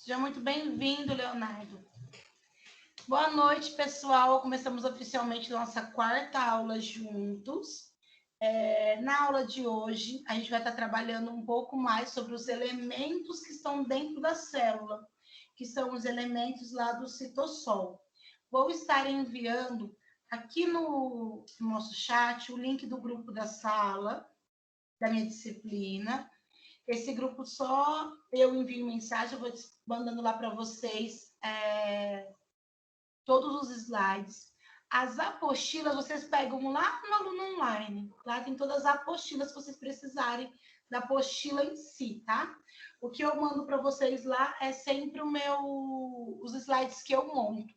Seja muito bem-vindo, Leonardo. Boa noite, pessoal. Começamos oficialmente nossa quarta aula juntos. Na aula de hoje, a gente vai estar trabalhando um pouco mais sobre os elementos que estão dentro da célula, que são os elementos lá do citossol. Vou estar enviando aqui no nosso chat o link do grupo da sala, da minha disciplina. Esse grupo só eu envio mensagem, eu vou mandando lá para vocês todos os slides. As apostilas vocês pegam lá no Aluno Online. Lá tem todas as apostilas se vocês precisarem da apostila em si, tá? O que eu mando para vocês lá é sempre os slides que eu monto,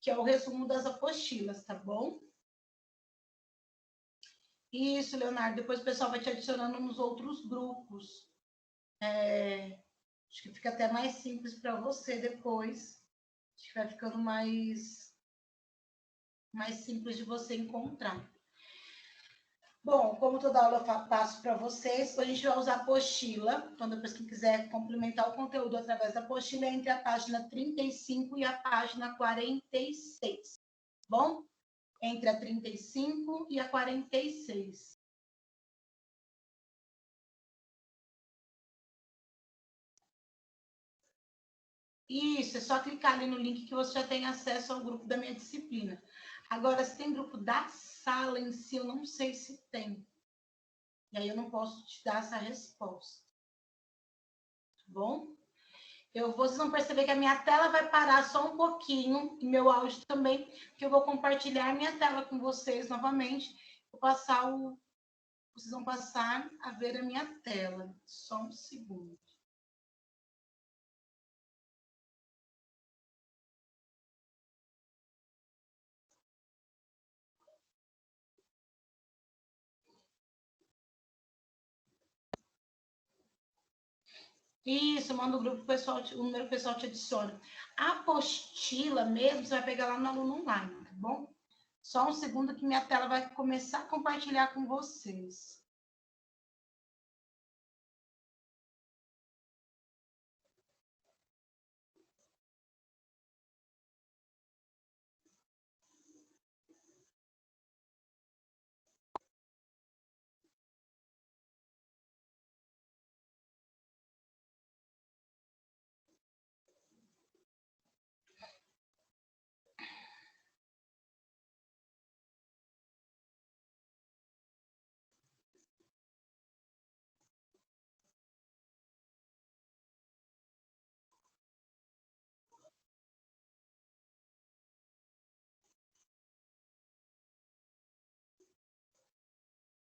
que é o resumo das apostilas, tá bom? Isso, Leonardo. Depois o pessoal vai te adicionando nos outros grupos. Acho que fica até mais simples para você depois. Acho que vai ficando mais simples de você encontrar. Bom, como toda aula eu passo para vocês, a gente vai usar a apostila. Então, depois quem quiser complementar o conteúdo através da apostila, entre a página 35 e a página 46. Bom? Entre a 35 e a 46. Isso, é só clicar ali no link que você já tem acesso ao grupo da minha disciplina. Agora, se tem grupo da sala em si, eu não sei se tem. E aí eu não posso te dar essa resposta. Tá bom? Vocês vão perceber que a minha tela vai parar só um pouquinho, e meu áudio também, porque eu vou compartilhar a minha tela com vocês novamente. Vocês vão passar a ver a minha tela. Só um segundo. Isso, manda o grupo pessoal, o número pessoal te adiciona. A apostila mesmo, você vai pegar lá no Aluno Online, tá bom? Só um segundo que minha tela vai começar a compartilhar com vocês.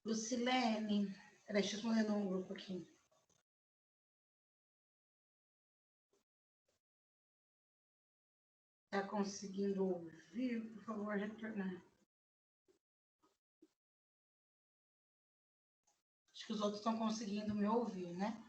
Lucilene, peraí, deixa eu ler no grupo aqui. Está conseguindo ouvir? Por favor, retornar. Acho que os outros estão conseguindo me ouvir, né?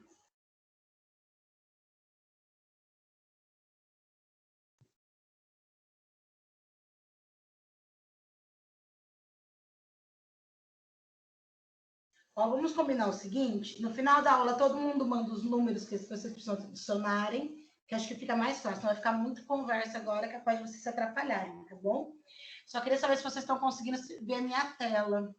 Ó, vamos combinar o seguinte, no final da aula todo mundo manda os números que vocês precisam adicionarem, que acho que fica mais fácil, não vai ficar muito conversa agora, capaz de vocês se atrapalharem, tá bom? Só queria saber se vocês estão conseguindo ver a minha tela.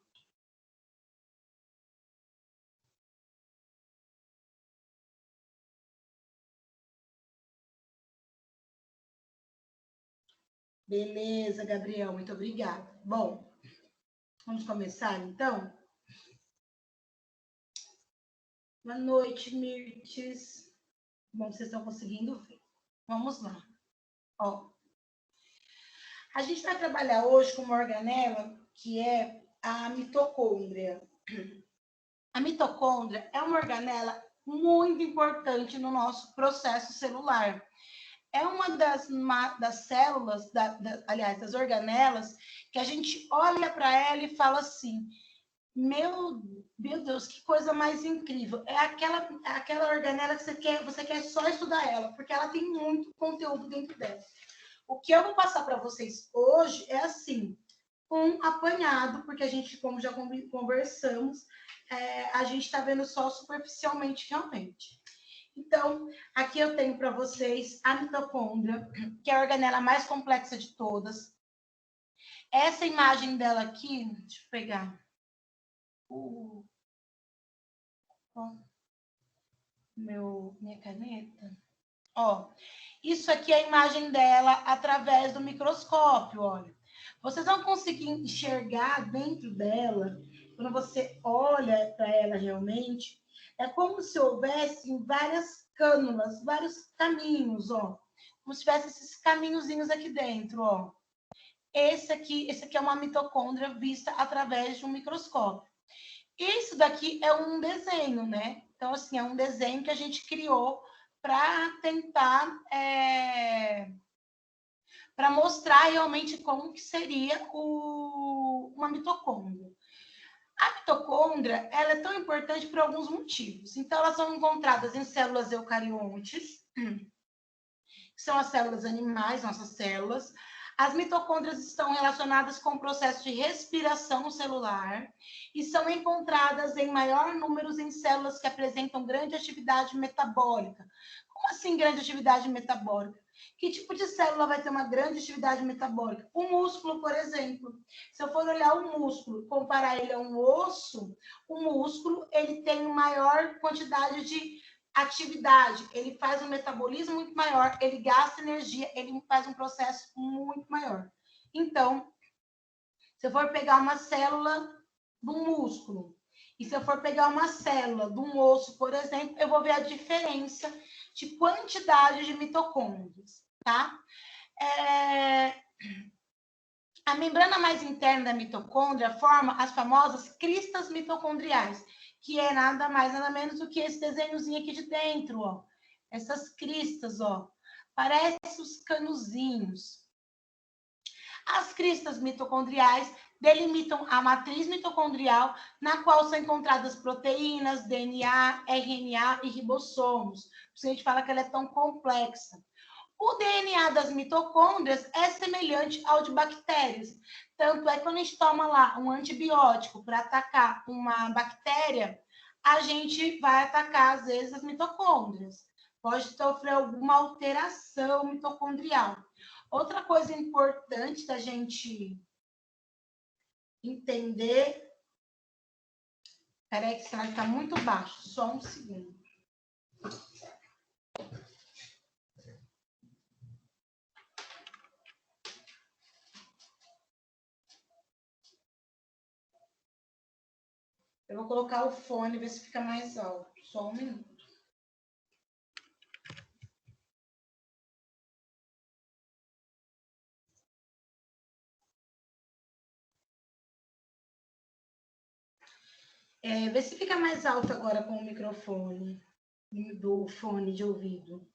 Beleza, Gabriel, muito obrigada. Bom, vamos começar então? Boa noite, Mirtes. Bom, vocês estão conseguindo ver. Vamos lá. Ó, a gente vai trabalhar hoje com uma organela que é a mitocôndria. A mitocôndria é uma organela muito importante no nosso processo celular. É uma das células, aliás, das organelas, que a gente olha para ela e fala assim, meu Deus, que coisa mais incrível. É aquela organela que você quer só estudar ela, porque ela tem muito conteúdo dentro dela. O que eu vou passar para vocês hoje é assim, um apanhado, porque a gente, como já conversamos, a gente está vendo só superficialmente, realmente. Então, aqui eu tenho para vocês a mitocôndria, que é a organela mais complexa de todas. Essa imagem dela aqui, deixa eu pegar. Minha caneta. Ó, isso aqui é a imagem dela através do microscópio, olha. Vocês vão conseguir enxergar dentro dela, quando você olha para ela realmente, é como se houvesse várias cânulas, vários caminhos, ó. Como se tivesse esses caminhozinhos aqui dentro, ó. Esse aqui é uma mitocôndria vista através de um microscópio. Isso daqui é um desenho, né? Então, assim, é um desenho que a gente criou para tentar para mostrar realmente como que seria uma mitocôndria. A mitocôndria, ela é tão importante por alguns motivos. Então, elas são encontradas em células eucariontes, que são as células animais, nossas células. As mitocôndrias estão relacionadas com o processo de respiração celular e são encontradas em maior número em células que apresentam grande atividade metabólica. Como assim grande atividade metabólica? Que tipo de célula vai ter uma grande atividade metabólica? O músculo, por exemplo. Se eu for olhar o músculo, comparar ele a um osso, o músculo ele tem maior quantidade de atividade, ele faz um metabolismo muito maior, ele gasta energia, ele faz um processo muito maior. Então, se eu for pegar uma célula do músculo e se eu for pegar uma célula de um osso, por exemplo, eu vou ver a diferença de quantidade de mitocôndrias, tá? A membrana mais interna da mitocôndria forma as famosas cristas mitocondriais, que é nada mais, nada menos do que esse desenhozinho aqui de dentro, ó. Essas cristas, ó. Parece os canuzinhos. As cristas mitocondriais delimitam a matriz mitocondrial, na qual são encontradas proteínas, DNA, RNA e ribossomos. Por isso a gente fala que ela é tão complexa. O DNA das mitocôndrias é semelhante ao de bactérias. Tanto é que quando a gente toma lá um antibiótico para atacar uma bactéria, a gente vai atacar, às vezes, as mitocôndrias. Pode sofrer alguma alteração mitocondrial. Outra coisa importante da gente entender... Peraí que esse está muito baixo, só um segundo. Eu vou colocar o fone e ver se fica mais alto. Só um minuto. Vê se fica mais alto agora com o microfone do fone de ouvido.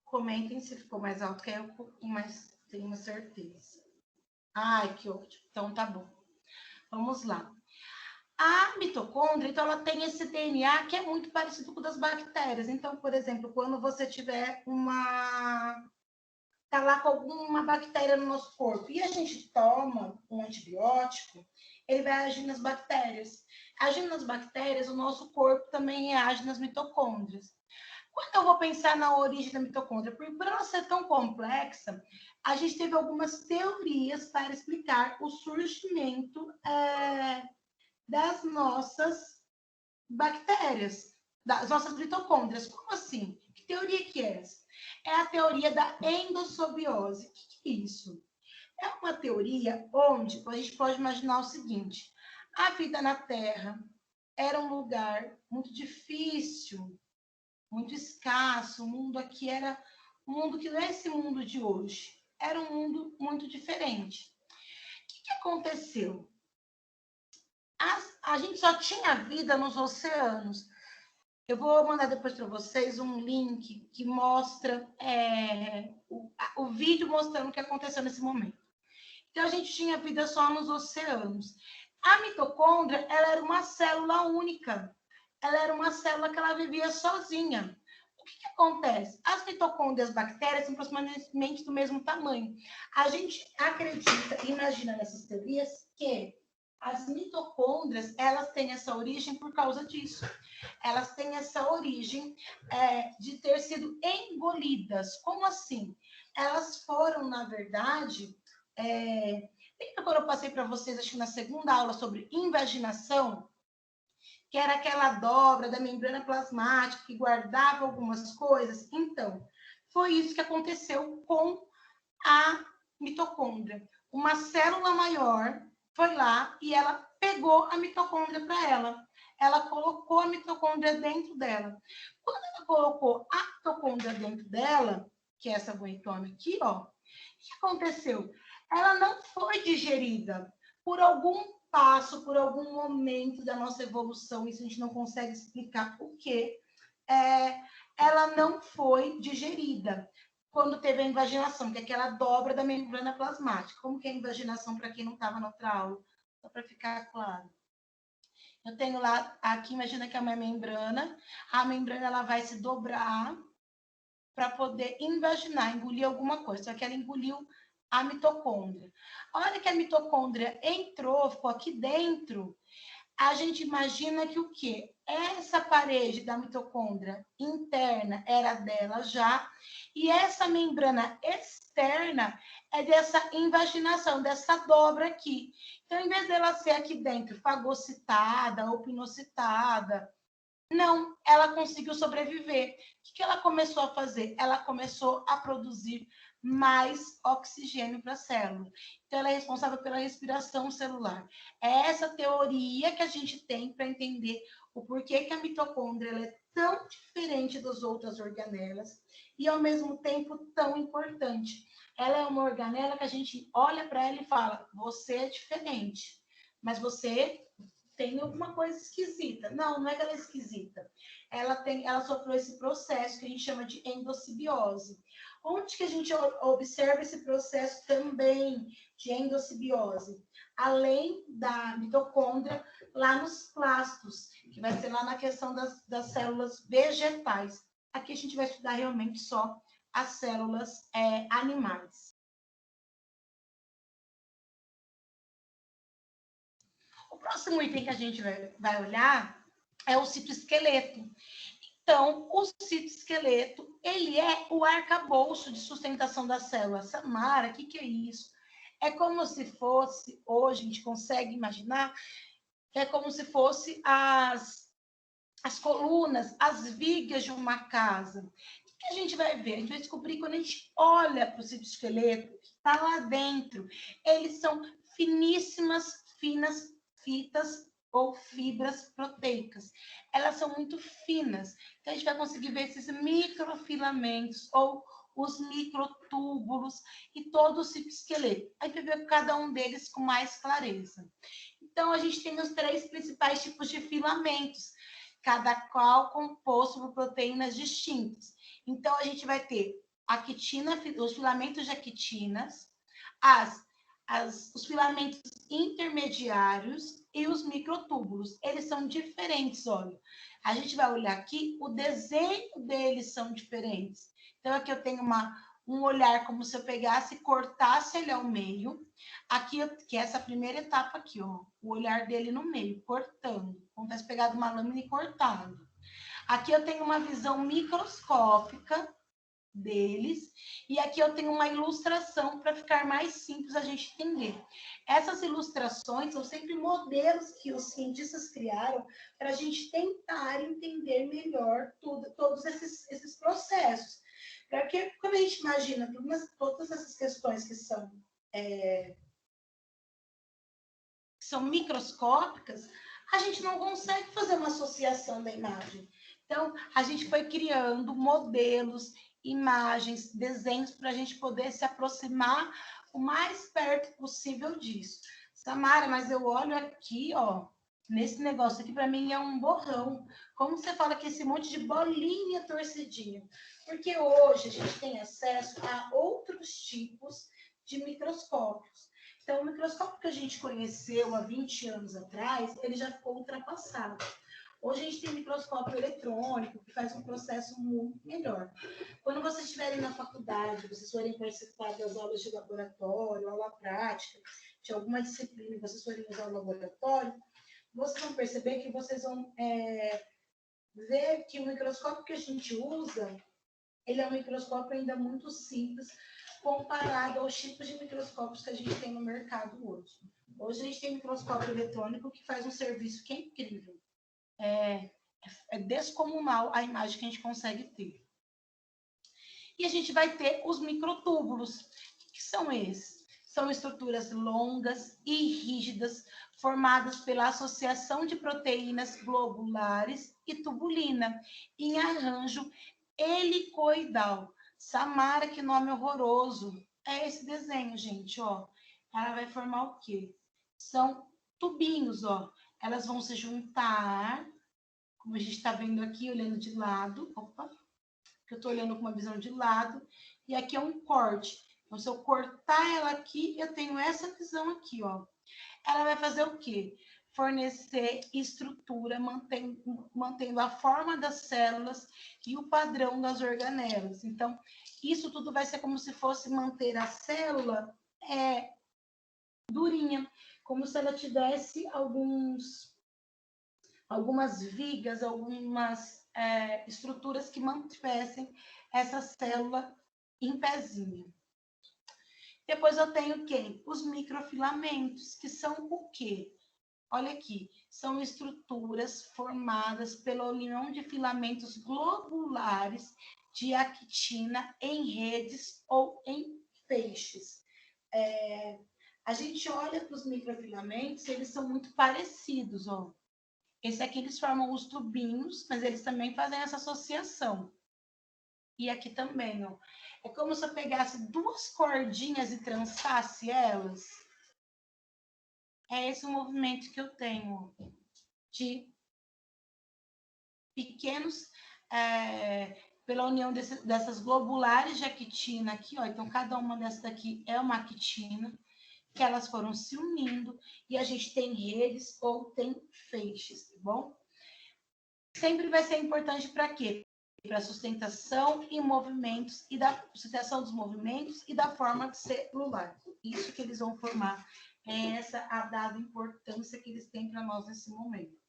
Comentem se ficou mais alto, que aí eu tenho uma certeza. Ai, que ótimo. Então, tá bom. Vamos lá. A mitocôndria, então, ela tem esse DNA que é muito parecido com o das bactérias. Então, por exemplo, quando você tiver tá lá com alguma bactéria no nosso corpo e a gente toma um antibiótico, ele vai agir nas bactérias. Agindo nas bactérias, o nosso corpo também age nas mitocôndrias. Quando eu vou pensar na origem da mitocôndria, por ela ser tão complexa, a gente teve algumas teorias para explicar o surgimento das nossas bactérias, das nossas mitocôndrias. Como assim? Que teoria que é essa? É a teoria da endossobiose. O que é isso? É uma teoria onde a gente pode imaginar o seguinte: a vida na Terra era um lugar muito difícil, muito escasso. O mundo aqui era um mundo que não é esse mundo de hoje. Era um mundo muito diferente. O que aconteceu? A gente só tinha vida nos oceanos. Eu vou mandar depois para vocês um link que mostra o vídeo mostrando o que aconteceu nesse momento. Então, a gente tinha vida só nos oceanos. A mitocôndria, ela era uma célula única. Ela era uma célula que ela vivia sozinha. O que acontece? As mitocôndrias bactérias são aproximadamente do mesmo tamanho. A gente acredita, imagina nessas teorias, que as mitocôndrias, elas têm essa origem por causa disso. Elas têm essa origem de ter sido engolidas. Como assim? Elas foram, na verdade, lembra quando eu passei para vocês, acho que na segunda aula, sobre invaginação? Que era aquela dobra da membrana plasmática que guardava algumas coisas. Então, foi isso que aconteceu com a mitocôndria. Uma célula maior foi lá e ela pegou a mitocôndria para ela. Ela colocou a mitocôndria dentro dela. Quando ela colocou a mitocôndria dentro dela, que é essa bonitona aqui, ó, o que aconteceu? Ela não foi digerida por algum passo, por algum momento da nossa evolução, isso a gente não consegue explicar o quê, ela não foi digerida quando teve a invaginação, que é aquela dobra da membrana plasmática. Como que é a invaginação, para quem não estava na outra aula? Só para ficar claro. Eu tenho lá, aqui, imagina que é uma membrana, a membrana ela vai se dobrar para poder invaginar, engolir alguma coisa, só que ela engoliu a mitocôndria. A hora que a mitocôndria entrou, ficou aqui dentro, a gente imagina que o quê? Essa parede da mitocôndria interna era dela já, e essa membrana externa é dessa invaginação, dessa dobra aqui. Então, em vez dela ser aqui dentro fagocitada ou pinocitada, não, ela conseguiu sobreviver. O que ela começou a fazer? Ela começou a produzir mais oxigênio para a célula. Então, ela é responsável pela respiração celular. É essa teoria que a gente tem para entender o porquê que a mitocôndria ela é tão diferente das outras organelas e, ao mesmo tempo, tão importante. Ela é uma organela que a gente olha para ela e fala, você é diferente, mas você tem alguma coisa esquisita. Não, não é que ela é esquisita. Ela sofreu esse processo que a gente chama de endossimbiose. Onde que a gente observa esse processo também de endossimbiose? Além da mitocôndria, lá nos plastos, que vai ser lá na questão das células vegetais. Aqui a gente vai estudar realmente só as células animais. O próximo item que a gente vai olhar é o citoesqueleto. Então, o citoesqueleto, ele é o arcabouço de sustentação da célula. Samara, o que é isso? É como se fosse, hoje a gente consegue imaginar, é como se fosse as colunas, as vigas de uma casa. O que a gente vai ver? A gente vai descobrir quando a gente olha para o citoesqueleto, que está lá dentro. Eles são finíssimas, finas fitas ou fibras proteicas. Elas são muito finas. Então, a gente vai conseguir ver esses microfilamentos ou os microtúbulos e todo o citoesqueleto. A gente vai ver cada um deles com mais clareza. Então, a gente tem os 3 principais tipos de filamentos, cada qual composto por proteínas distintas. Então, a gente vai ter a quitina, os filamentos de actinas, os filamentos intermediários e os microtúbulos. Eles são diferentes, olha. A gente vai olhar aqui, o desenho deles são diferentes. Então, aqui eu tenho um olhar como se eu pegasse e cortasse ele ao meio. Aqui, que é essa primeira etapa aqui, ó. O olhar dele no meio, cortando. Como se tivesse pegado uma lâmina e cortado. Aqui eu tenho uma visão microscópica deles, e aqui eu tenho uma ilustração para ficar mais simples a gente entender. Essas ilustrações são sempre modelos que os cientistas criaram para a gente tentar entender melhor todos esses processos. Porque quando a gente imagina todas essas questões que são microscópicas, a gente não consegue fazer uma associação da imagem. Então, a gente foi criando modelos, imagens, desenhos para a gente poder se aproximar o mais perto possível disso. Samara, mas eu olho aqui, ó, nesse negócio aqui, para mim é um borrão. Como você fala que esse monte de bolinha torcidinha? Porque hoje a gente tem acesso a outros tipos de microscópios. Então, o microscópio que a gente conheceu há 20 anos atrás, ele já ficou ultrapassado. Hoje a gente tem microscópio eletrônico, que faz um processo muito melhor. Quando vocês estiverem na faculdade, vocês forem participar das aulas de laboratório, aula prática, de alguma disciplina, vocês forem usar o laboratório, vocês vão perceber que vocês vão ver que o microscópio que a gente usa, ele é um microscópio ainda muito simples, comparado aos tipos de microscópios que a gente tem no mercado hoje. Hoje a gente tem microscópio eletrônico que faz um serviço que é incrível. É descomunal a imagem que a gente consegue ter. E a gente vai ter os microtúbulos. O que são esses? São estruturas longas e rígidas, formadas pela associação de proteínas globulares e tubulina, em arranjo helicoidal. Samara, que nome horroroso. É esse desenho, gente, ó. Ela vai formar o quê? São tubinhos, ó. Elas vão se juntar, como a gente está vendo aqui, olhando de lado. Opa, que eu estou olhando com uma visão de lado. E aqui é um corte. Então, se eu cortar ela aqui, eu tenho essa visão aqui, ó. Ela vai fazer o quê? Fornecer estrutura, mantendo a forma das células e o padrão das organelas. Então, isso tudo vai ser como se fosse manter a célula durinha, como se ela tivesse algumas vigas, algumas estruturas que mantivessem essa célula em pezinho. Depois eu tenho quem? Os microfilamentos, que são o quê? Olha aqui, são estruturas formadas pela união de filamentos globulares de actina em redes ou em feixes. A gente olha para os microfilamentos, eles são muito parecidos, ó. Esse aqui eles formam os tubinhos, mas eles também fazem essa associação. E aqui também, ó. É como se eu pegasse duas cordinhas e trançasse elas. É esse o movimento que eu tenho de pequenos, pela união dessas globulares de actina aqui, ó. Então, cada uma dessas daqui é uma actina, que elas foram se unindo, e a gente tem redes ou tem feixes, tá bom? Sempre vai ser importante para quê? Para a sustentação e movimentos, e da sustentação dos movimentos e da forma celular. Isso que eles vão formar. É essa a dada importância que eles têm para nós nesse momento.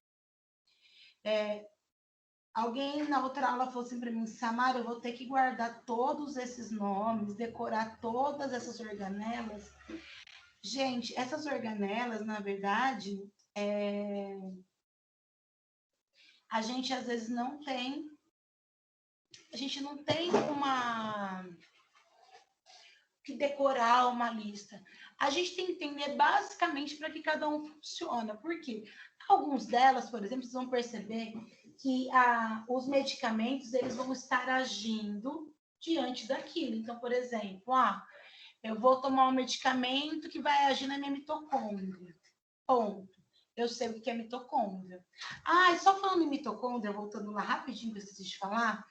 Alguém na outra aula falou assim para mim, Samara, eu vou ter que guardar todos esses nomes, decorar todas essas organelas. Gente, essas organelas, na verdade, a gente às vezes não tem que decorar uma lista. A gente tem que entender basicamente para que cada um funciona. Por quê? Alguns delas, por exemplo, vocês vão perceber que os medicamentos eles vão estar agindo diante daquilo. Então, por exemplo, eu vou tomar um medicamento que vai agir na minha mitocôndria. Ponto. Eu sei o que é mitocôndria. E só falando em mitocôndria, voltando lá rapidinho, preciso te falar,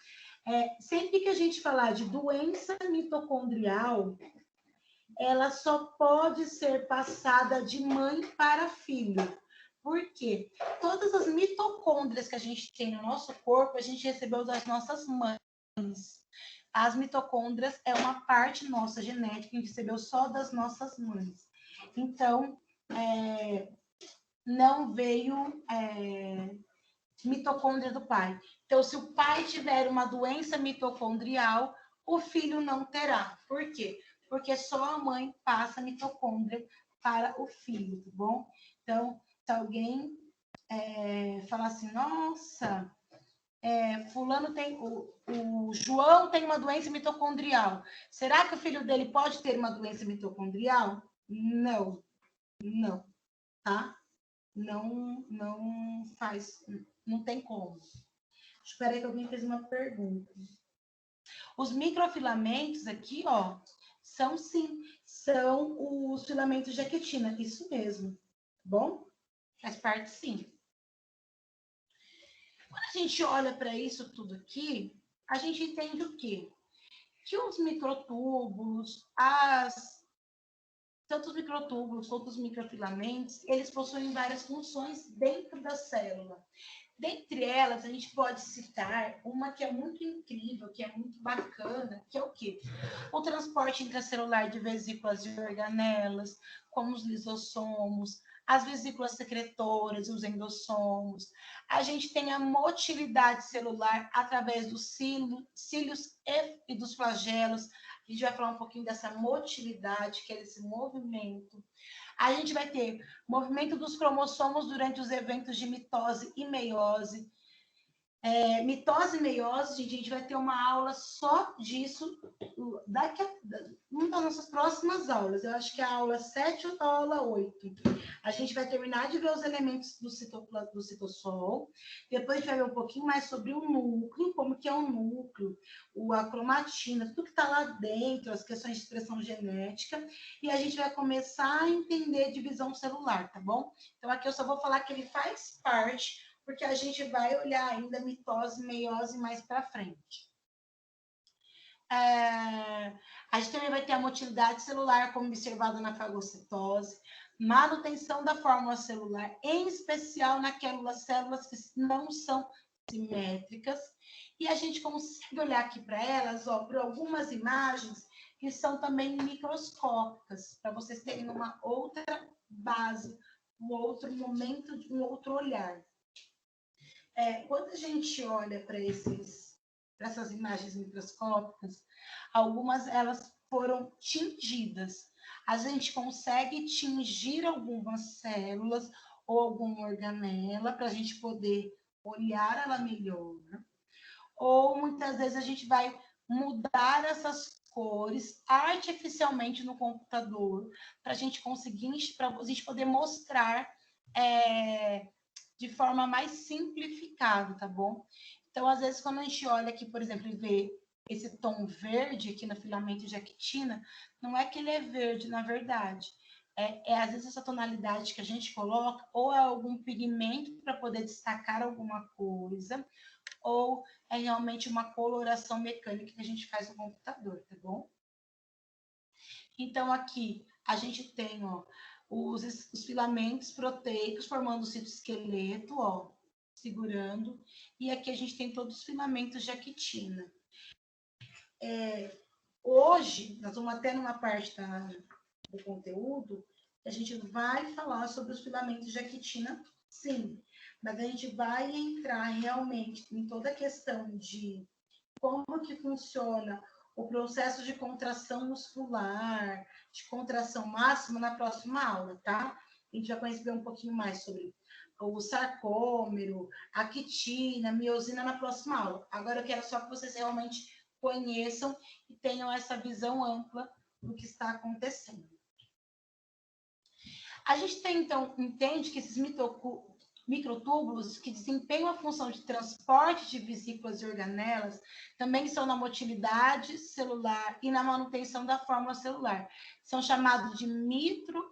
sempre que a gente falar de doença mitocondrial, ela só pode ser passada de mãe para filho. Por quê? Todas as mitocôndrias que a gente tem no nosso corpo, a gente recebeu das nossas mães. As mitocôndrias é uma parte nossa genética, que a gente recebeu só das nossas mães. Então, não veio mitocôndria do pai. Então, se o pai tiver uma doença mitocondrial, o filho não terá. Por quê? Porque só a mãe passa mitocôndria para o filho, tá bom? Então, se alguém falar assim, nossa, fulano tem, o João tem uma doença mitocondrial. Será que o filho dele pode ter uma doença mitocondrial? Não, tá? Não faz, não tem como. Espera aí que alguém fez uma pergunta. Os microfilamentos aqui, ó, são os filamentos de actina, isso mesmo, tá bom? Faz parte sim. Quando a gente olha para isso tudo aqui, a gente entende o quê? Que os microtúbulos, tanto os microtúbulos quanto os microfilamentos, eles possuem várias funções dentro da célula. Dentre elas, a gente pode citar uma que é muito incrível, que é muito bacana, que é o quê? O transporte intracelular de vesículas e organelas, como os lisossomos, as vesículas secretoras, os endossomos. A gente tem a motilidade celular através dos cílios e dos flagelos. A gente vai falar um pouquinho dessa motilidade, que é esse movimento. A gente vai ter movimento dos cromossomos durante os eventos de mitose e meiose. Mitose e meiose, gente, a gente vai ter uma aula só disso daqui a uma das nossas próximas aulas. Eu acho que é a aula 7 ou a aula 8. A gente vai terminar de ver os elementos do citossol. Depois a gente vai ver um pouquinho mais sobre o núcleo, como que é um núcleo, a cromatina, tudo que está lá dentro, as questões de expressão genética. E a gente vai começar a entender divisão celular, tá bom? Então aqui eu só vou falar que ele faz parte, porque a gente vai olhar ainda mitose, meiose mais para frente. A gente também vai ter a motilidade celular, como observada na fagocitose, manutenção da fórmula celular, em especial naquelas células que não são simétricas, e a gente consegue olhar aqui para elas, ó, por algumas imagens que são também microscópicas, para vocês terem uma outra base, um outro momento, um outro olhar. Quando a gente olha para essas imagens microscópicas, algumas elas foram tingidas. A gente consegue tingir algumas células ou alguma organela para a gente poder olhar ela melhor. Ou muitas vezes a gente vai mudar essas cores artificialmente no computador para a gente conseguir, para a gente poder mostrar de forma mais simplificada, tá bom? Então, às vezes, quando a gente olha aqui, por exemplo, e vê esse tom verde aqui no filamento de actina, não é que ele é verde, na verdade. Às vezes, essa tonalidade que a gente coloca, ou é algum pigmento para poder destacar alguma coisa, ou é realmente uma coloração mecânica que a gente faz no computador, tá bom? Então, aqui, a gente tem, ó, os filamentos proteicos formando o citoesqueleto, ó, segurando, e aqui a gente tem todos os filamentos de actina. Hoje, nós vamos até numa parte do conteúdo, a gente vai falar sobre os filamentos de actina, sim, mas a gente vai entrar realmente em toda a questão de como que funciona o processo de contração muscular, de contração máxima na próxima aula, tá? A gente vai conhecer um pouquinho mais sobre o sarcômero, a quitina, a miosina na próxima aula. Agora eu quero só que vocês realmente conheçam e tenham essa visão ampla do que está acontecendo. A gente tem, então, entende que esses microtúbulos que desempenham a função de transporte de vesículas e organelas também são na motilidade celular e na manutenção da fórmula celular. São chamados de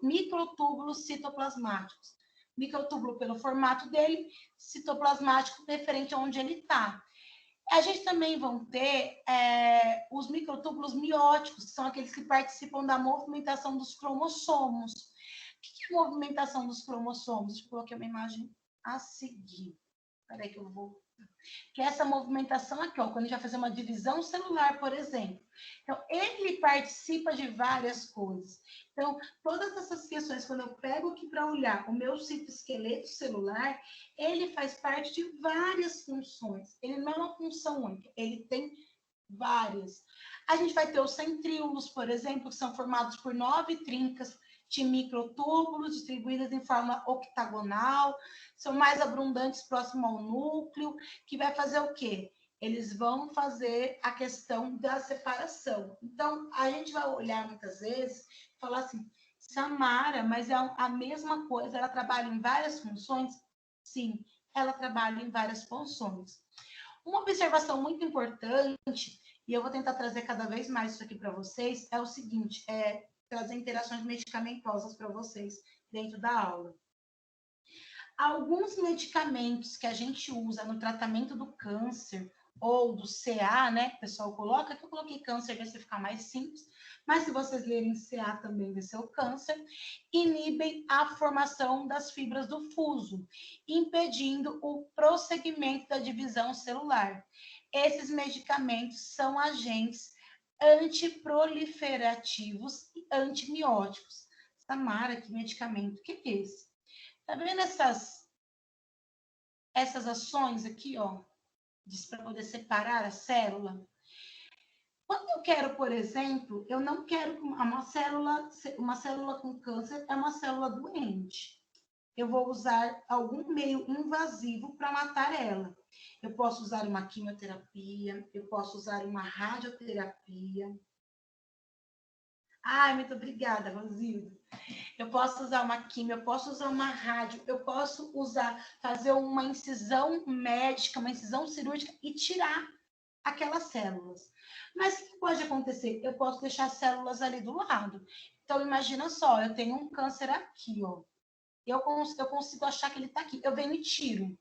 microtúbulos citoplasmáticos. Microtúbulo pelo formato dele, citoplasmático referente a onde ele está. A gente também vão ter os microtúbulos mióticos, que são aqueles que participam da movimentação dos cromossomos. O que é a movimentação dos cromossomos? Deixa eu colocar uma imagem a seguir. Espera aí que eu vou... Que é essa movimentação aqui, ó, quando a gente vai fazer uma divisão celular, por exemplo. Então, ele participa de várias coisas. Então, todas essas questões, quando eu pego aqui para olhar o meu citoesqueleto celular, ele faz parte de várias funções. Ele não é uma função única, ele tem várias. A gente vai ter os centríolos, por exemplo, que são formados por 9 trincas de microtúbulos distribuídas em forma octagonal, são mais abundantes próximo ao núcleo, que vai fazer o quê? Eles vão fazer a questão da separação. Então, a gente vai olhar muitas vezes e falar assim, Samara, mas é a mesma coisa, ela trabalha em várias funções? Sim, ela trabalha em várias funções. Uma observação muito importante, e eu vou tentar trazer cada vez mais isso aqui para vocês, é o seguinte, trazer interações medicamentosas para vocês dentro da aula. Alguns medicamentos que a gente usa no tratamento do câncer ou do CA, né, que o pessoal coloca, que eu coloquei câncer, vai ficar mais simples, mas se vocês lerem CA também vai ser o câncer, inibem a formação das fibras do fuso, impedindo o prosseguimento da divisão celular. Esses medicamentos são agentes antiproliferativos e antimióticos. Samara, que medicamento que é esse? Tá vendo essas ações aqui, ó? Diz para poder separar a célula. Quando eu quero, por exemplo, eu não quero uma célula com câncer é uma célula doente. Eu vou usar algum meio invasivo para matar ela. Eu posso usar uma quimioterapia, eu posso usar uma radioterapia. Ai, muito obrigada, Rosildo. Eu posso usar uma quimio, eu posso usar uma rádio, eu posso fazer uma incisão médica, uma incisão cirúrgica e tirar aquelas células. Mas o que pode acontecer? Eu posso deixar as células ali do lado. Então, imagina só, eu tenho um câncer aqui, ó. Eu consigo achar que ele está aqui. Eu venho e tiro.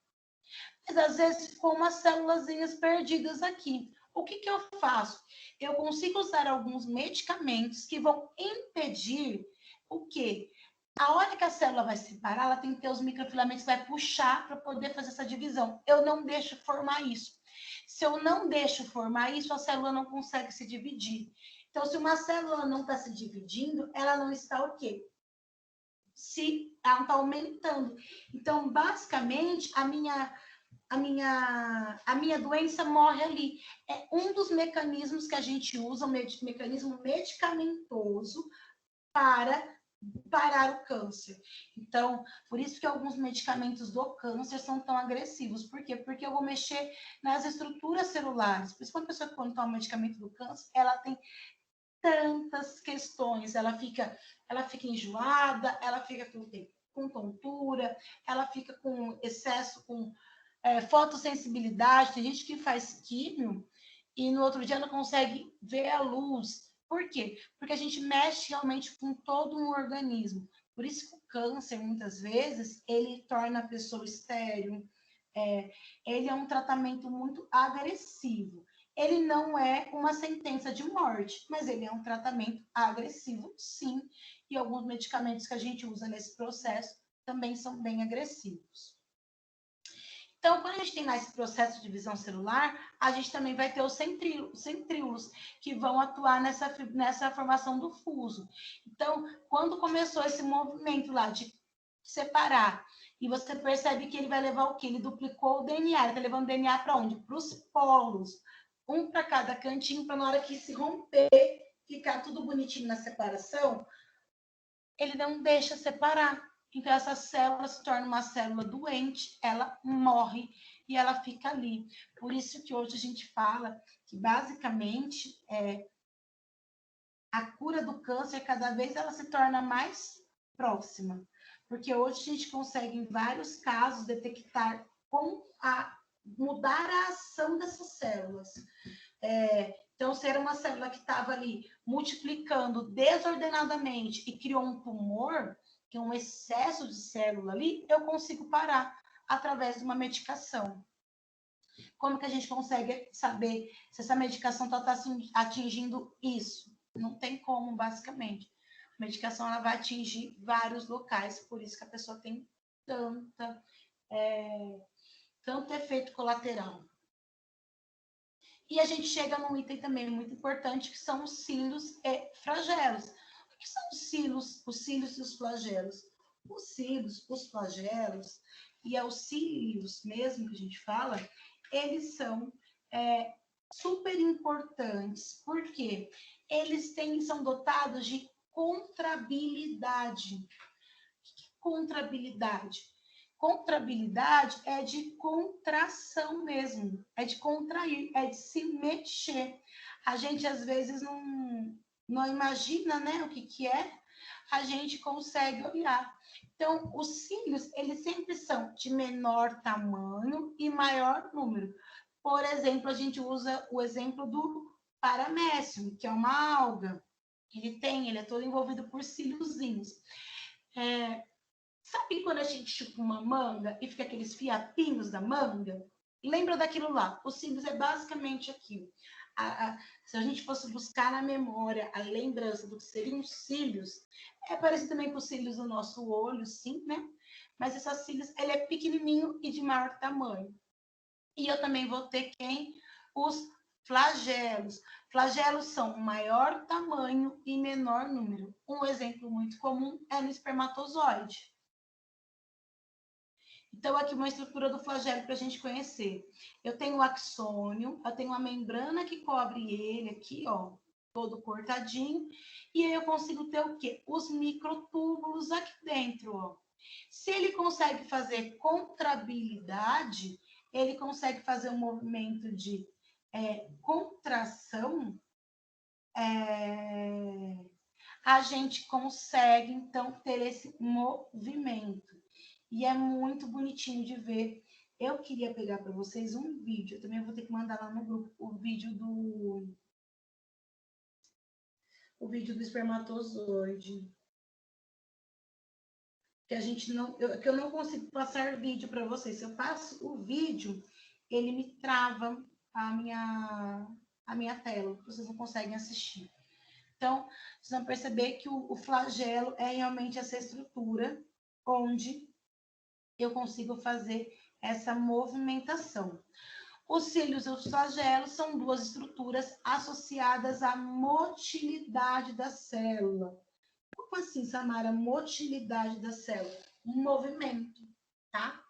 Mas, às vezes, ficou umas célulazinhas perdidas aqui. O que eu faço? Eu consigo usar alguns medicamentos que vão impedir o quê? A hora que a célula vai separar, ela tem que ter os microfilamentos que vai puxar para poder fazer essa divisão. Eu não deixo formar isso. Se eu não deixo formar isso, a célula não consegue se dividir. Então, se uma célula não está se dividindo, ela não está o quê? Ela não está aumentando. Então, basicamente, a minha doença morre ali. É um dos mecanismos que a gente usa, um mecanismo medicamentoso para parar o câncer. Então, por isso que alguns medicamentos do câncer são tão agressivos. Por quê? Porque eu vou mexer nas estruturas celulares. Por isso que uma pessoa, quando toma medicamento do câncer, ela tem tantas questões. Ela fica enjoada, ela fica com tontura, ela fica com excesso, com fotossensibilidade. Tem gente que faz químio e no outro dia não consegue ver a luz. Por quê? Porque a gente mexe realmente com todo um organismo. Por isso que o câncer, muitas vezes, ele torna a pessoa estéril. Ele é um tratamento muito agressivo. Ele não é uma sentença de morte, mas ele é um tratamento agressivo, sim. E alguns medicamentos que a gente usa nesse processo também são bem agressivos. Então, quando a gente tem esse processo de divisão celular, a gente também vai ter os centríolos, que vão atuar nessa formação do fuso. Então, quando começou esse movimento lá de separar, e você percebe que ele vai levar o quê? Ele duplicou o DNA, ele está levando o DNA para onde? Para os polos, um para cada cantinho, para na hora que se romper, ficar tudo bonitinho na separação, ele não deixa separar. Então, essa célula se torna uma célula doente, ela morre e ela fica ali. Por isso que hoje a gente fala que, basicamente, a cura do câncer, cada vez ela se torna mais próxima. Porque hoje a gente consegue, em vários casos, detectar mudar a ação dessas células. Então, se era uma célula que estava ali multiplicando desordenadamente e criou um tumor, que é um excesso de célula ali, eu consigo parar através de uma medicação. Como que a gente consegue saber se essa medicação está atingindo isso? Não tem como, basicamente. A medicação ela vai atingir vários locais, por isso que a pessoa tem tanto efeito colateral. E a gente chega num item também muito importante, que são os cílios e flagelos. O que são os cílios e os flagelos? Os cílios, os flagelos e os cílios mesmo que a gente fala, eles são super importantes, porque eles são dotados de contrabilidade. O que é contrabilidade? Contrabilidade é de contração mesmo, é de contrair, é de se mexer. A gente, às vezes, não imagina, né, o que é, a gente consegue olhar. Então, os cílios, eles sempre são de menor tamanho e maior número. Por exemplo, a gente usa o exemplo do paramécium, que é uma alga. Ele é todo envolvido por cíliozinhos. Sabe quando a gente chupa uma manga e fica aqueles fiapinhos da manga? Lembra daquilo lá? Os cílios é basicamente aquilo. Se a gente fosse buscar na memória a lembrança do que seriam os cílios, é parecido também com os cílios do nosso olho, sim, né? Mas esses cílios, ele é pequenininho e de maior tamanho. E eu também vou ter quem? Os flagelos. Flagelos são maior tamanho e menor número. Um exemplo muito comum é no espermatozoide. Então, aqui uma estrutura do flagelo para a gente conhecer. Eu tenho o axônio, eu tenho uma membrana que cobre ele aqui, ó, todo cortadinho, e aí eu consigo ter o quê? Os microtúbulos aqui dentro, ó. Se ele consegue fazer contrabilidade, ele consegue fazer um movimento de contração, a gente consegue, então, ter esse movimento. E é muito bonitinho de ver. Eu queria pegar para vocês um vídeo. Eu também vou ter que mandar lá no grupo o vídeo do espermatozoide. Que a gente não, que eu não consigo passar vídeo para vocês. Se eu passo o vídeo, ele me trava a minha tela. Vocês não conseguem assistir. Então, vocês vão perceber que o flagelo é realmente essa estrutura onde eu consigo fazer essa movimentação. Os cílios e os flagelos são duas estruturas associadas à motilidade da célula. Como assim, Samara? Motilidade da célula? Um movimento, tá?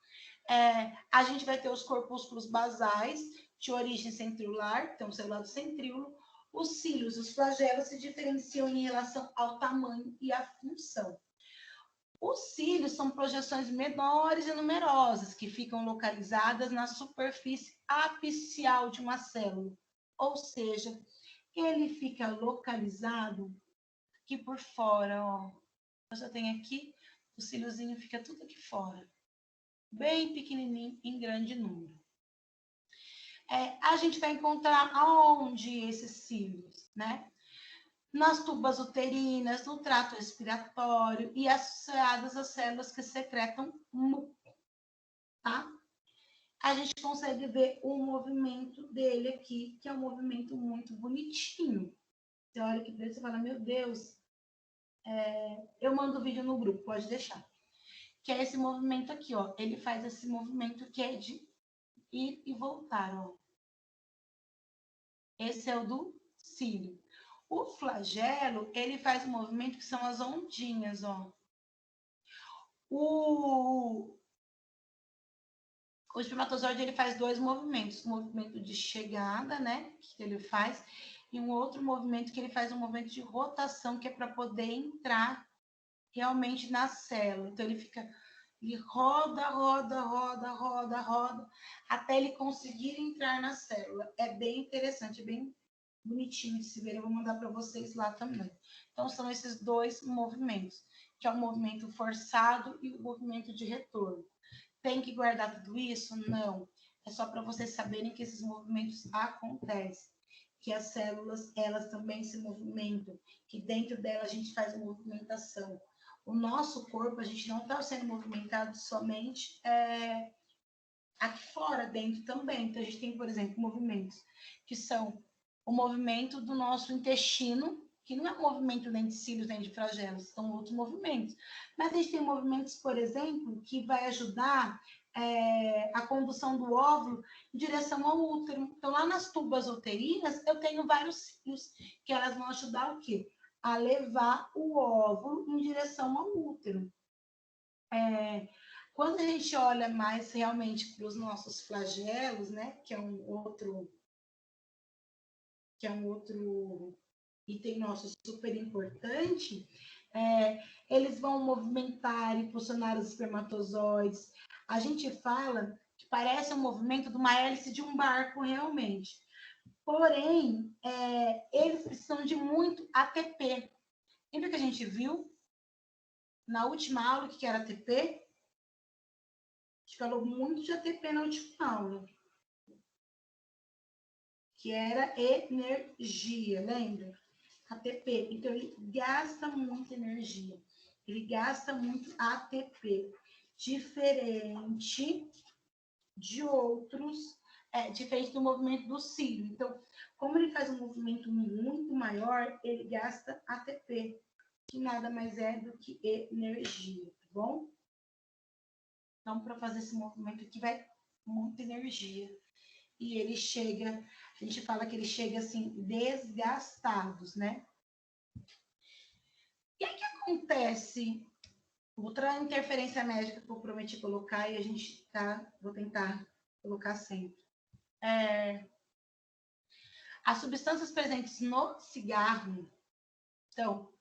A gente vai ter os corpúsculos basais de origem centriular, então celular do centríolo. Os cílios e os flagelos se diferenciam em relação ao tamanho e à função. Os cílios são projeções menores e numerosas que ficam localizadas na superfície apical de uma célula. Ou seja, ele fica localizado aqui por fora, ó. Eu já tenho aqui, o cíliozinho fica tudo aqui fora. Bem pequenininho, em grande número. A gente vai encontrar aonde esses cílios, né? Nas tubas uterinas, no trato respiratório e associadas às células que secretam muco, tá? A gente consegue ver o movimento dele aqui, que é um movimento muito bonitinho. Você olha aqui para ele e fala, meu Deus, eu mando o vídeo no grupo, pode deixar. Que é esse movimento aqui, ó. Ele faz esse movimento que é de ir e voltar, ó. Esse é o do cílio. O flagelo, ele faz um movimento que são as ondinhas, ó. O espermatozoide, ele faz dois movimentos. Um movimento de chegada, né, que ele faz, e um outro movimento que ele faz um movimento de rotação, que é para poder entrar realmente na célula. Então, ele roda, roda, roda, roda, roda, até ele conseguir entrar na célula. É bem interessante, bem bonitinho de se ver. Eu vou mandar para vocês lá também. Então, são esses dois movimentos, que é o movimento forçado e o movimento de retorno. Tem que guardar tudo isso? Não. É só para vocês saberem que esses movimentos acontecem. Que as células, elas também se movimentam. Que dentro dela a gente faz movimentação. O nosso corpo, a gente não está sendo movimentado somente aqui fora, dentro também. Então, a gente tem, por exemplo, movimentos que são o movimento do nosso intestino, que não é um movimento nem de cílios, nem de flagelos, são outros movimentos. Mas a gente tem movimentos, por exemplo, que vai ajudar a condução do óvulo em direção ao útero. Então, lá nas tubas uterinas, eu tenho vários cílios, que elas vão ajudar o quê? A levar o óvulo em direção ao útero. Quando a gente olha mais realmente para os nossos flagelos, né, que é um outro item nosso super importante, eles vão movimentar e impulsionar os espermatozoides. A gente fala que parece um movimento de uma hélice de um barco realmente. Porém, eles precisam de muito ATP. Lembra que a gente viu na última aula o que era ATP? A gente falou muito de ATP na última aula. Que era energia, lembra? ATP. Então, ele gasta muita energia. Ele gasta muito ATP. Diferente de outros diferente do movimento do cílio. Então, como ele faz um movimento muito maior, ele gasta ATP, que nada mais é do que energia, tá bom? Então, para fazer esse movimento aqui, vai muita energia. E ele chega, a gente fala que ele chega assim, desgastados, né? E aí o que acontece? Outra interferência médica que eu prometi colocar e vou tentar colocar sempre. As substâncias presentes no cigarro, então,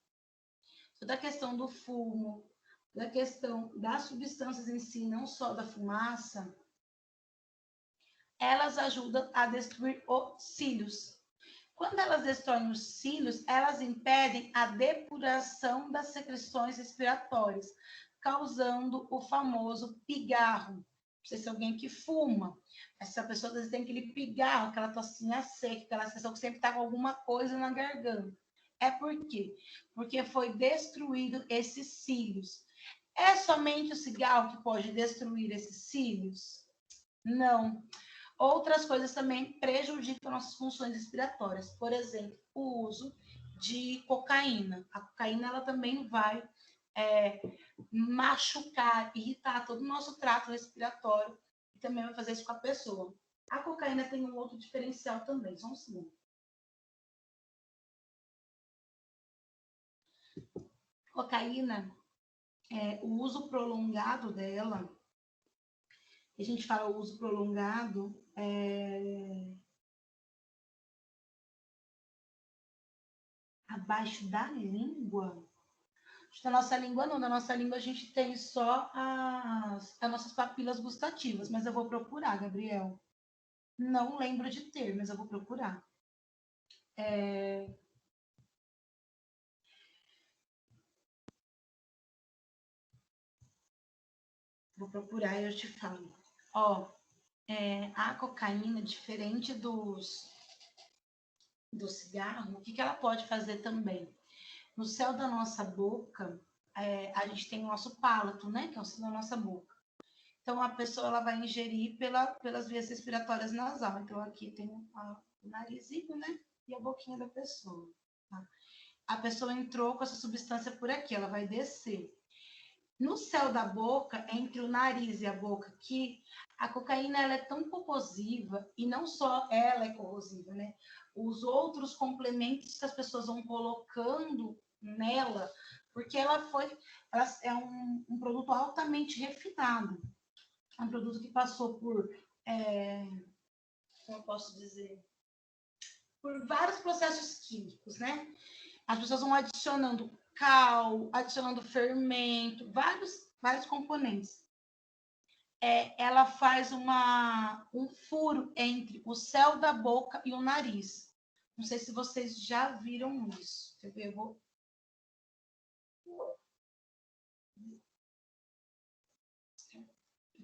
toda a questão do fumo, toda a questão das substâncias em si, não só da fumaça, elas ajudam a destruir os cílios. Quando elas destroem os cílios, elas impedem a depuração das secreções respiratórias, causando o famoso pigarro. Não sei se é alguém que fuma, mas essa pessoa às vezes tem aquele pigarro, aquela tossinha seca, aquela sensação que sempre está com alguma coisa na garganta. É por quê? Porque foi destruído esses cílios. É somente o cigarro que pode destruir esses cílios? Não. Outras coisas também prejudicam nossas funções respiratórias. Por exemplo, o uso de cocaína. A cocaína ela também vai machucar, irritar todo o nosso trato respiratório e também vai fazer isso com a pessoa. A cocaína tem um outro diferencial também, só um segundo. Cocaína, o uso prolongado dela, a gente fala o uso prolongado, abaixo da língua. Da nossa língua não, da nossa língua a gente tem só as nossas papilas gustativas, mas eu vou procurar, Gabriel. Não lembro de ter, mas eu vou procurar. Vou procurar e eu te falo. Ó, a cocaína, diferente do cigarro, o que ela pode fazer também? No céu da nossa boca, a gente tem o nosso palato, né? Que é o céu da nossa boca. Então, a pessoa ela vai ingerir pelas vias respiratórias nasais. Então, aqui tem o narizinho, né? E a boquinha da pessoa. Tá? A pessoa entrou com essa substância por aqui, ela vai descer. No céu da boca, entre o nariz e a boca aqui, a cocaína ela é tão corrosiva, e não só ela é corrosiva, né? Os outros complementos que as pessoas vão colocando nela, porque ela é um produto altamente refinado. É um produto que passou por, como eu posso dizer, por vários processos químicos, né? As pessoas vão adicionando cal, adicionando fermento, vários componentes. Ela faz um furo entre o céu da boca e o nariz. Não sei se vocês já viram isso. Eu vou...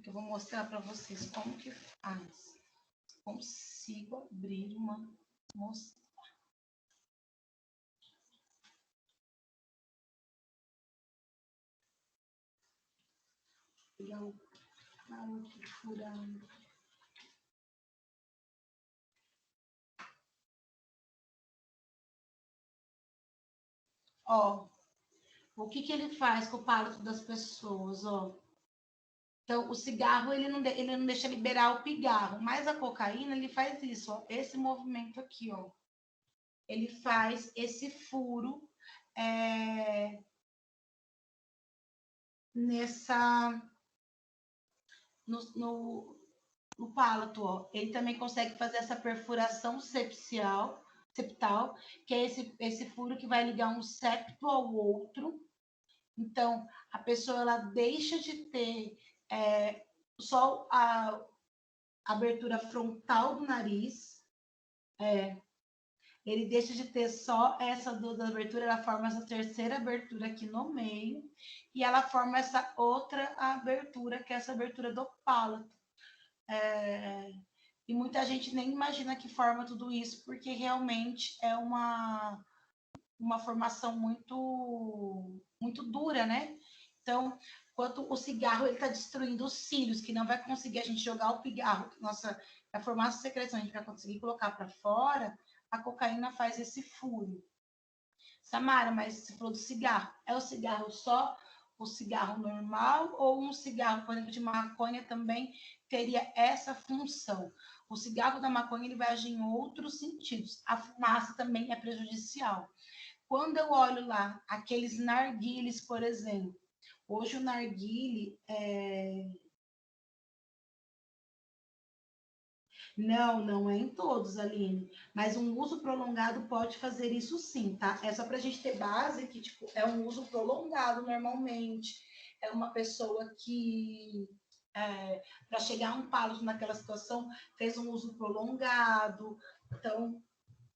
Eu vou mostrar para vocês como que faz. Consigo abrir uma mostra. Pegar o aqui furando. Ó, o que ele faz com o palato das pessoas, ó. Então, o cigarro, ele não deixa liberar o pigarro, mas a cocaína, ele faz isso, ó. Esse movimento aqui, ó. Ele faz esse furo no palato, ó. Ele também consegue fazer essa perfuração septal, que é esse furo que vai ligar um septo ao outro. Então, a pessoa ela deixa de ter só a abertura frontal do nariz, ele deixa de ter só essa dupla abertura, ela forma essa terceira abertura aqui no meio, e ela forma essa outra abertura, que é essa abertura do palato. E muita gente nem imagina que forma tudo isso, porque realmente é uma formação muito dura, né? Então, enquanto o cigarro ele está destruindo os cílios, que não vai conseguir a gente jogar o pigarro, nossa para formar essa secreção, a gente vai conseguir colocar para fora, a cocaína faz esse furo. Samara, mas se for do cigarro, é o cigarro só, o cigarro normal, ou um cigarro, por exemplo, de maconha também teria essa função? O cigarro da maconha ele vai agir em outros sentidos. A fumaça também é prejudicial. Quando eu olho lá aqueles narguilés, por exemplo, hoje o narguile não é em todos, Aline, mas um uso prolongado pode fazer isso sim, tá? É só para a gente ter base que, tipo, é um uso prolongado normalmente, é uma pessoa que, para chegar a um palo naquela situação, fez um uso prolongado, então,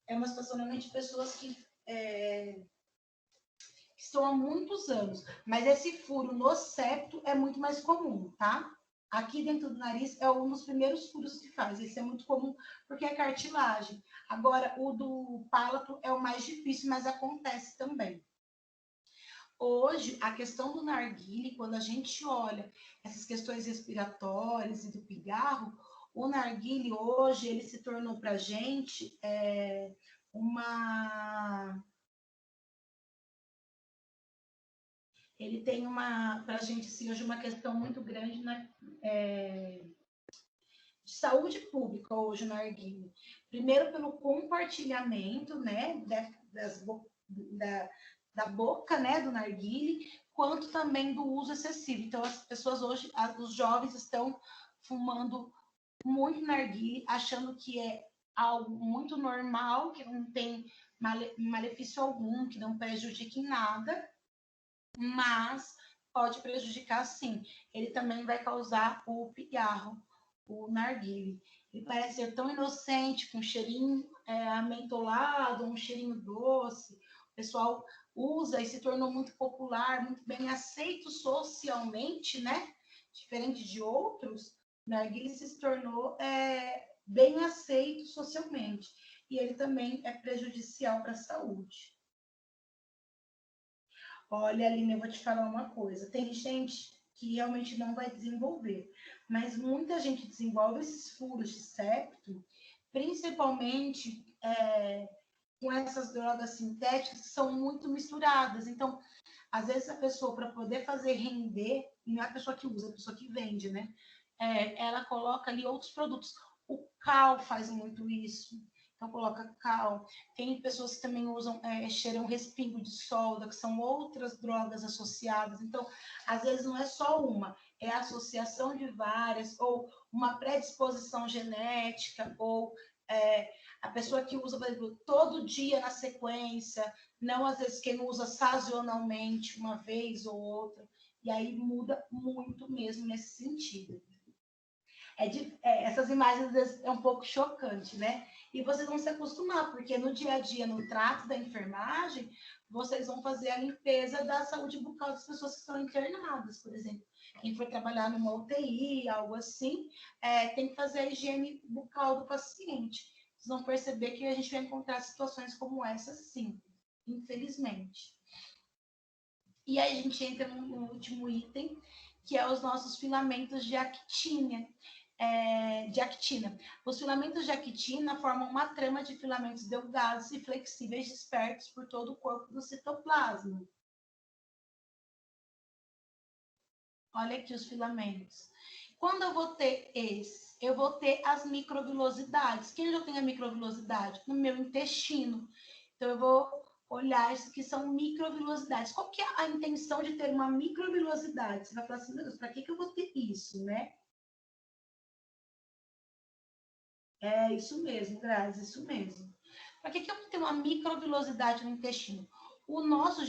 é uma situação realmente de pessoas que estão há muitos anos, mas esse furo no septo é muito mais comum, tá? Aqui dentro do nariz é um dos primeiros furos que faz. Esse é muito comum porque é cartilagem. Agora, o do palato é o mais difícil, mas acontece também. Hoje, a questão do narguile, quando a gente olha essas questões respiratórias e do pigarro, o narguile hoje, ele se tornou para a gente ele tem para a gente, assim, hoje uma questão muito grande de saúde pública hoje no narguilé. Primeiro pelo compartilhamento, né, da boca, né, do narguilé, quanto também do uso excessivo. Então, as pessoas hoje, os jovens estão fumando muito narguilé, achando que é algo muito normal, que não tem malefício algum, que não prejudica em nada, mas pode prejudicar sim. Ele também vai causar o pigarro, o narguilé. Ele parece ser tão inocente, com um cheirinho amentolado, um cheirinho doce. O pessoal usa e se tornou muito popular, muito bem aceito socialmente, né? Diferente de outros, o narguilé se tornou bem aceito socialmente. E ele também é prejudicial para a saúde. Olha, Aline, eu vou te falar uma coisa. Tem gente que realmente não vai desenvolver, mas muita gente desenvolve esses furos de septo, principalmente com essas drogas sintéticas que são muito misturadas. Então, às vezes a pessoa, para poder fazer render, não é a pessoa que usa, é a pessoa que vende, né? Ela coloca ali outros produtos. O cal faz muito isso. Então, coloca cal. Tem pessoas que também usam, cheiram respingo de solda, que são outras drogas associadas. Então, às vezes não é só uma, é a associação de várias, ou uma predisposição genética, ou a pessoa que usa, por exemplo, todo dia na sequência, não às vezes quem usa sazonalmente, uma vez ou outra, e aí muda muito mesmo nesse sentido. Essas imagens às vezes é um pouco chocante, né? E vocês vão se acostumar, porque no dia a dia, no trato da enfermagem, vocês vão fazer a limpeza da saúde bucal das pessoas que estão internadas, por exemplo. Quem for trabalhar numa UTI, algo assim, tem que fazer a higiene bucal do paciente. Vocês vão perceber que a gente vai encontrar situações como essa, sim, infelizmente. E aí a gente entra no último item, que é os nossos filamentos de actina. Os filamentos de actina formam uma trama de filamentos delgados e flexíveis dispersos por todo o corpo do citoplasma. Olha aqui os filamentos. Quando eu vou ter esse, eu vou ter as microvilosidades. Quem já tem a microvilosidade? No meu intestino. Então, eu vou olhar isso que são microvilosidades. Qual que é a intenção de ter uma microvilosidade? Você vai falar assim, meu Deus, para que eu vou ter isso, né? É isso mesmo, Grazi, isso mesmo. Para que eu vou ter uma microvilosidade no intestino? O nosso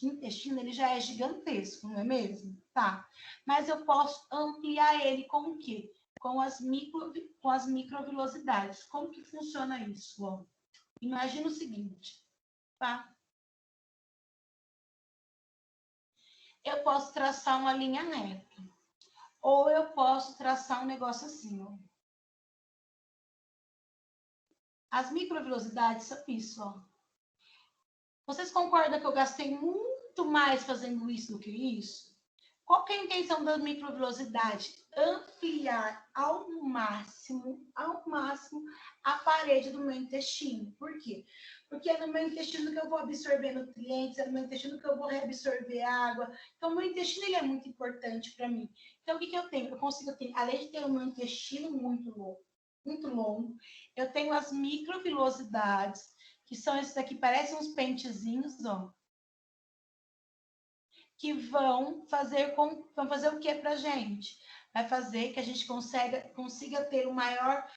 intestino ele já é gigantesco, não é mesmo? Tá. Mas eu posso ampliar ele com o quê? Com as microvilosidades. Como que funciona isso? Ó? Imagina o seguinte, tá? Eu posso traçar uma linha reta. Ou eu posso traçar um negócio assim, ó. As microvilosidades são isso, ó. Vocês concordam que eu gastei muito mais fazendo isso do que isso? Qual que é a intenção da microvilosidade? Ampliar ao máximo, a parede do meu intestino. Por quê? Porque é no meu intestino que eu vou absorver nutrientes, é no meu intestino que eu vou reabsorver água. Então, o meu intestino ele é muito importante para mim. Então, o que eu tenho? Eu consigo ter, além de ter o meu intestino muito longo, eu tenho as microvilosidades, que são esses aqui, parecem uns pentezinhos, ó, que vão fazer o que para a gente? Vai fazer que a gente consiga ter uma maior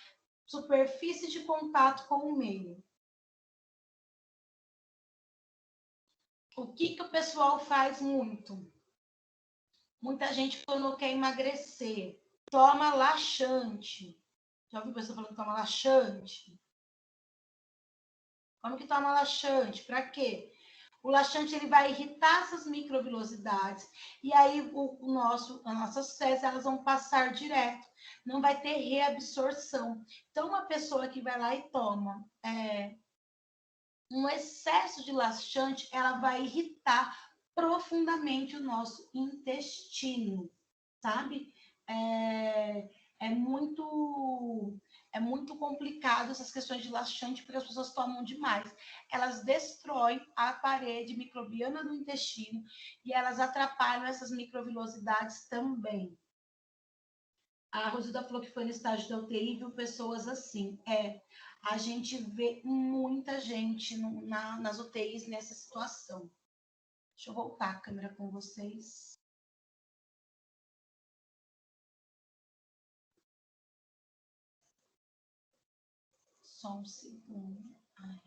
superfície de contato com o meio. O que o pessoal faz muito? Muita gente, quando quer emagrecer, toma laxante. Já ouviu pessoa falando que toma laxante? Como que toma laxante? Para quê? O laxante ele vai irritar essas microvilosidades e aí as nossas fezes elas vão passar direto, não vai ter reabsorção. Então, uma pessoa que vai lá e toma um excesso de laxante, ela vai irritar profundamente o nosso intestino, sabe? É muito complicado essas questões de laxante, porque as pessoas tomam demais. Elas destroem a parede microbiana do intestino e elas atrapalham essas microvilosidades também. A Rosilda falou que foi no estágio da UTI e viu pessoas assim. A gente vê muita gente nas UTIs nessa situação. Deixa eu voltar a câmera com vocês. Só um segundo. Ai.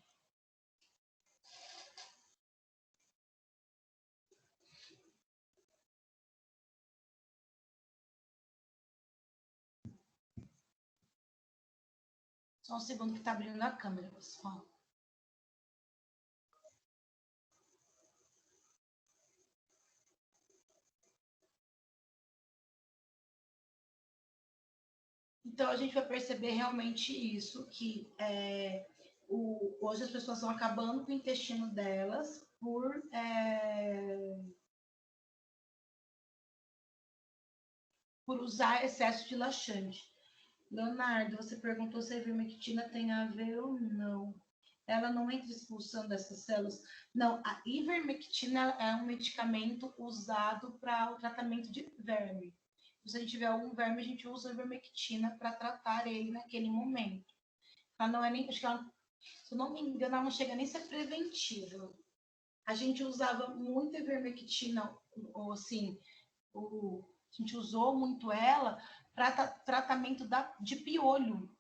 Só um segundo que está abrindo a câmera, pessoal. Então, a gente vai perceber realmente isso, que hoje as pessoas estão acabando com o intestino delas por usar excesso de laxante. Leonardo, você perguntou se a ivermectina tem a ver ou não. Ela não entra expulsando essas células. Não, a ivermectina é um medicamento usado para o tratamento de verme. Se a gente tiver algum verme, a gente usa a ivermectina para tratar ele naquele momento. Ela não é nem, acho que ela, se eu não me engano, ela não chega nem a ser preventiva. A gente usava muito ivermectina, ou assim, a gente usou muito ela para tratamento de piolho.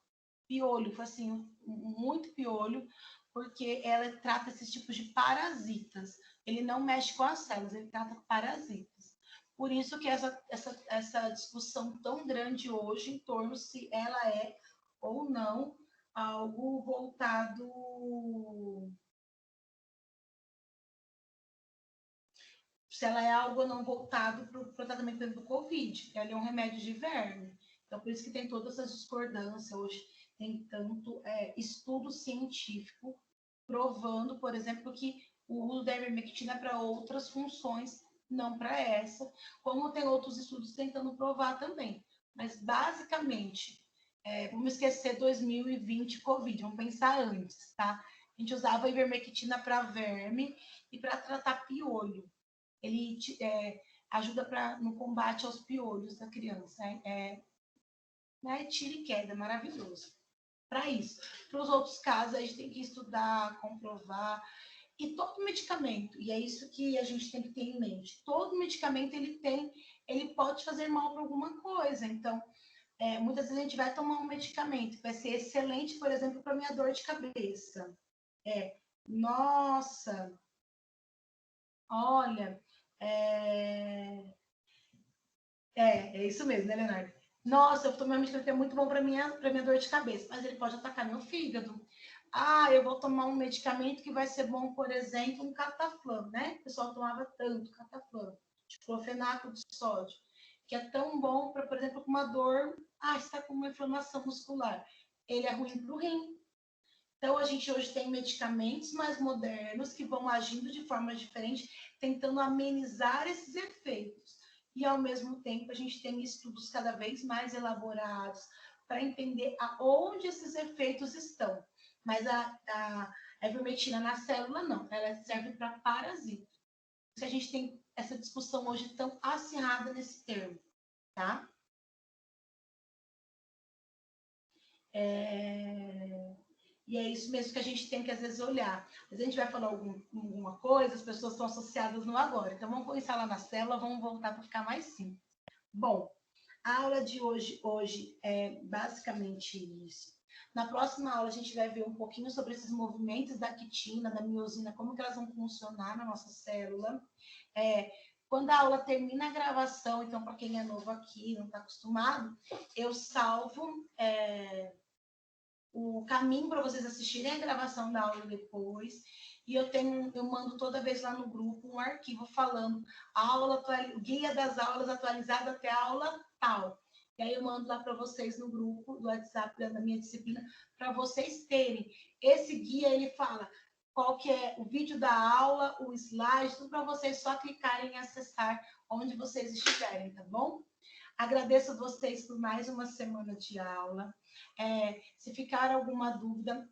Piolho, foi assim, muito piolho, porque ela trata esses tipos de parasitas. Ele não mexe com as células, ele trata parasitas. Por isso que essa discussão tão grande hoje em torno se ela é ou não algo voltado. Se ela é algo ou não voltado para o tratamento do Covid. Ela é um remédio de verme. Então, por isso que tem todas essas discordâncias hoje. Tem tanto estudo científico provando, por exemplo, que o uso da ivermectina é para outras funções, não para essa, como tem outros estudos tentando provar também. Mas, basicamente, vamos esquecer 2020 Covid, vamos pensar antes, tá? A gente usava a ivermectina para verme e para tratar piolho. Ele ajuda no combate aos piolhos da criança. Tira e queda, maravilhoso. Para isso. Para os outros casos, a gente tem que estudar, comprovar. E todo medicamento, e é isso que a gente tem que ter em mente, todo medicamento ele pode fazer mal para alguma coisa. Então, muitas vezes a gente vai tomar um medicamento que vai ser excelente, por exemplo, para minha dor de cabeça. Nossa, olha, é isso mesmo, né, Leonardo? Nossa, eu tomei um medicamento que é muito bom para minha dor de cabeça, mas ele pode atacar meu fígado. Eu vou tomar um medicamento que vai ser bom, por exemplo, um cataflã, né? O pessoal tomava tanto cataflã, diclofenaco de sódio, que é tão bom para, por exemplo, uma dor, está com uma inflamação muscular. Ele é ruim para o rim. Então, a gente hoje tem medicamentos mais modernos que vão agindo de forma diferente, tentando amenizar esses efeitos. e, ao mesmo tempo, a gente tem estudos cada vez mais elaborados para entender aonde esses efeitos estão. Mas a ivermectina na célula, não. Ela serve para parasita. A gente tem essa discussão hoje tão acirrada nesse termo, tá? E é isso mesmo que a gente tem que, às vezes, olhar. Às vezes a gente vai falar alguma coisa, as pessoas estão associadas no agora. Então, vamos começar lá na célula, vamos voltar para ficar mais simples. Bom, a aula de hoje é basicamente isso. Na próxima aula, a gente vai ver um pouquinho sobre esses movimentos da quitina, da miosina, como que elas vão funcionar na nossa célula. Quando a aula termina a gravação, então, para quem é novo aqui, não está acostumado, eu salvo o caminho para vocês assistirem a gravação da aula depois. E eu mando toda vez lá no grupo um arquivo falando guia das aulas atualizado até a aula tal. E aí eu mando lá para vocês no grupo do WhatsApp da minha disciplina, para vocês terem. Esse guia, ele fala qual que é o vídeo da aula, o slide, tudo para vocês só clicarem e acessar onde vocês estiverem, tá bom? Agradeço vocês por mais uma semana de aula. Se ficar alguma dúvida,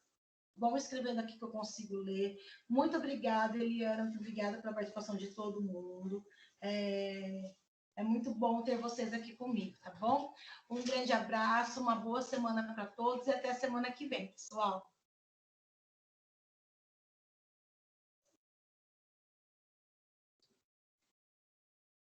vão escrevendo aqui que eu consigo ler. Muito obrigada, Eliana. Muito obrigada pela participação de todo mundo. É muito bom ter vocês aqui comigo, tá bom? Um grande abraço, uma boa semana para todos e até a semana que vem, pessoal.